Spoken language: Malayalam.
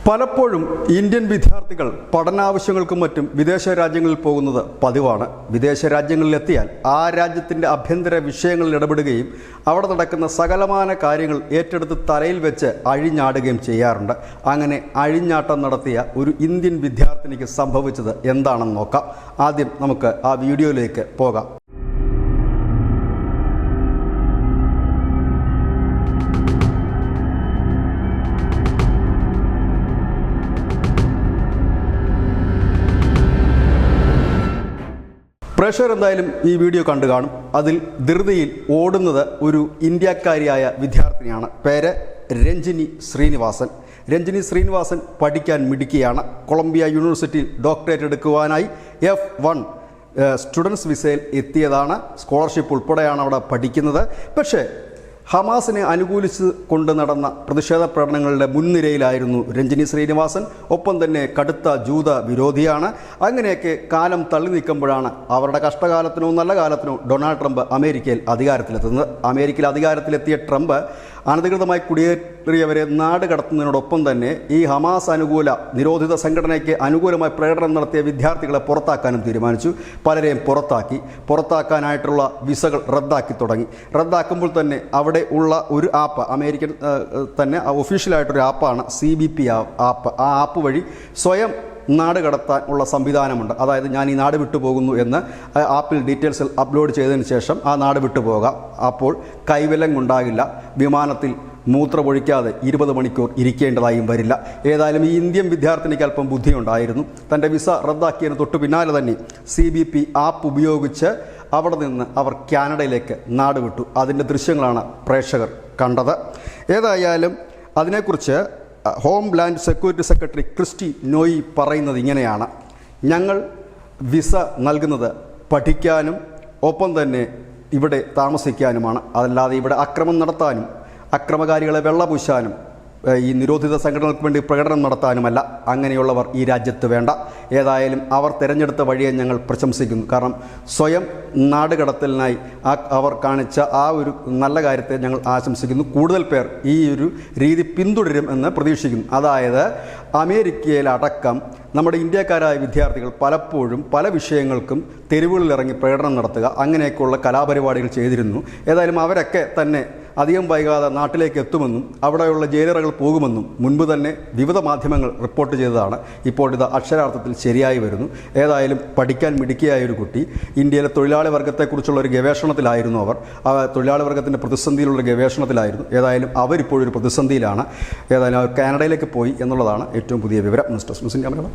പലപ്പോഴും ഇന്ത്യൻ വിദ്യാർത്ഥികൾ പഠനാവശ്യങ്ങൾക്കും മറ്റും വിദേശ രാജ്യങ്ങളിൽ പോകുന്നത് പതിവാണ്. വിദേശ രാജ്യങ്ങളിലെത്തിയാൽ ആ രാജ്യത്തിൻ്റെ ആഭ്യന്തര വിഷയങ്ങളിൽ ഇടപെടുകയും അവിടെ നടക്കുന്ന സകലമാന കാര്യങ്ങൾ ഏറ്റെടുത്ത് തലയിൽ വെച്ച് അഴിഞ്ഞാടുകയും ചെയ്യാറുണ്ട്. അങ്ങനെ അഴിഞ്ഞാട്ടം നടത്തിയ ഒരു ഇന്ത്യൻ വിദ്യാർത്ഥിനിക്ക് സംഭവിച്ചത് എന്താണെന്ന് നോക്കാം. ആദ്യം നമുക്ക് ആ വീഡിയോയിലേക്ക് പോകാം. പ്രേക്ഷകർ എന്തായാലും ഈ വീഡിയോ കണ്ടു കാണും. അതിൽ ധൃതിയിൽ ഓടുന്നത് ഒരു ഇന്ത്യക്കാരിയായ വിദ്യാർത്ഥിനിയാണ്. പേര് രഞ്ജിനി ശ്രീനിവാസൻ. രഞ്ജിനി ശ്രീനിവാസൻ പഠിക്കാൻ മിടുക്കിയാണ്. കൊളംബിയ യൂണിവേഴ്സിറ്റിയിൽ ഡോക്ടറേറ്റ് എടുക്കുവാനായി F1 സ്റ്റുഡൻസ് വിസയിൽ എത്തിയതാണ്. സ്കോളർഷിപ്പ് ഉൾപ്പെടെയാണ് അവിടെ പഠിക്കുന്നത്. പക്ഷേ ഹമാസിനെ അനുകൂലിച്ച് കൊണ്ട് നടന്ന പ്രതിഷേധ പ്രകടനങ്ങളുടെ മുൻനിരയിലായിരുന്നു രഞ്ജിനി ശ്രീനിവാസൻ. ഒപ്പം തന്നെ കടുത്ത ജൂത വിരോധിയാണ്. അങ്ങനെയൊക്കെ കാലം തള്ളി നീക്കുമ്പോഴാണ് അവരുടെ കഷ്ടകാലത്തിനോ നല്ല കാലത്തിനോ ഡൊണാൾഡ് ട്രംപ് അമേരിക്കയിൽ അധികാരത്തിലെത്തുന്നത്. അമേരിക്കയിൽ അധികാരത്തിലെത്തിയ ട്രംപ് അനധികൃതമായി കുടിയേറിയവരെ നാട് കടത്തുന്നതിനോടൊപ്പം തന്നെ ഈ ഹമാസ് അനുകൂല നിരോധിത സംഘടനയ്ക്ക് അനുകൂലമായി പ്രകടനം നടത്തിയ വിദ്യാർത്ഥികളെ പുറത്താക്കാനും തീരുമാനിച്ചു. പലരെയും പുറത്താക്കാനായിട്ടുള്ള വിസകൾ റദ്ദാക്കി തുടങ്ങി. റദ്ദാക്കുമ്പോൾ തന്നെ അവിടെ ഉള്ള ഒരു ആപ്പ്, അമേരിക്കൻ തന്നെ ഒഫീഷ്യലായിട്ടൊരു ആപ്പാണ് CBP ആപ്പ്. ആ ആപ്പ് വഴി സ്വയം നാട് കടത്താൻ ഉള്ള സംവിധാനമുണ്ട്. അതായത് ഞാൻ ഈ നാട് വിട്ടു പോകുന്നു എന്ന് ആപ്പിൽ ഡീറ്റെയിൽസ് അപ്ലോഡ് ചെയ്തതിന് ശേഷം ആ നാട് വിട്ടു പോകാം. അപ്പോൾ കൈവലങ്ങുണ്ടാകില്ല. വിമാനത്തിൽ മൂത്രമൊഴിക്കാതെ 20 മണിക്കൂർ ഇരിക്കേണ്ടതായും വരില്ല. ഏതായാലും ഈ ഇന്ത്യൻ വിദ്യാർത്ഥിനിക്ക് അല്പം ബുദ്ധിയുണ്ടായിരുന്നു. തൻ്റെ വിസ റദ്ദാക്കിയതിന് തൊട്ടു പിന്നാലെ തന്നെ CBP ആപ്പ് ഉപയോഗിച്ച് അവിടെ നിന്ന് അവർ കാനഡയിലേക്ക് നാട് വിട്ടു. അതിൻ്റെ ദൃശ്യങ്ങളാണ് പ്രേക്ഷകർ കണ്ടത്. ഏതായാലും അതിനെക്കുറിച്ച് ഹോംലാൻഡ് സെക്യൂരിറ്റി സെക്രട്ടറി ക്രിസ്റ്റി നോയി പറയുന്നത് ഇങ്ങനെയാണ്: ഞങ്ങൾ വിസ നൽകുന്നത് പഠിക്കാനും ഒപ്പം തന്നെ ഇവിടെ താമസിക്കാനുമാണ്. അതല്ലാതെ ഇവിടെ അക്രമം നടത്താനും അക്രമകാരികളെ വെള്ളപൂശാനും ഈ നിരോധിത സംഘടനകൾക്ക് വേണ്ടി പ്രകടനം നടത്താനുമല്ല. അങ്ങനെയുള്ളവർ ഈ രാജ്യത്ത് വേണ്ട. ഏതായാലും അവർ തിരഞ്ഞെടുത്ത വഴിയെ ഞങ്ങൾ പ്രശംസിക്കുന്നു. കാരണം സ്വയം നാടുകടത്തലിനായി അവർ കാണിച്ച ആ ഒരു നല്ല കാര്യത്തെ ഞങ്ങൾ ആശംസിക്കുന്നു. കൂടുതൽ പേർ ഈ ഒരു രീതി പിന്തുടരും എന്ന് പ്രതീക്ഷിക്കുന്നു. അതായത് അമേരിക്കയിലടക്കം നമ്മുടെ ഇന്ത്യക്കാരായ വിദ്യാർത്ഥികൾ പലപ്പോഴും പല വിഷയങ്ങൾക്കും തെരുവുകളിലിറങ്ങി പ്രകടനം നടത്തുക, അങ്ങനെയൊക്കെയുള്ള കലാപരിപാടികൾ ചെയ്തിരുന്നു. ഏതായാലും അവരൊക്കെ തന്നെ അധികം വൈകാതെ നാട്ടിലേക്ക് എത്തുമെന്നും അവിടെയുള്ള ജയിലറകൾ പോകുമെന്നും മുൻപ് തന്നെ വിവിധ മാധ്യമങ്ങൾ റിപ്പോർട്ട് ചെയ്തതാണ്. ഇപ്പോൾ ഇത് അക്ഷരാർത്ഥത്തിൽ ശരിയായി വരുന്നു. ഏതായാലും പഠിക്കാൻ മിടുക്കിയായ ഒരു കുട്ടി, ഇന്ത്യയിലെ തൊഴിലാളി വർഗത്തെക്കുറിച്ചുള്ള ഒരു ഗവേഷണത്തിലായിരുന്നു അവർ. തൊഴിലാളി വർഗത്തിൻ്റെ പ്രതിസന്ധിയിലുള്ള ഗവേഷണത്തിലായിരുന്നു. ഏതായാലും അവരിപ്പോഴൊരു പ്രതിസന്ധിയിലാണ്. ഏതായാലും അവർ കാനഡയിലേക്ക് പോയി എന്നുള്ളതാണ് ഏറ്റവും പുതിയ വിവരം. മിസ്റ്റർ സ്മിസിൻ ക്യാമറ.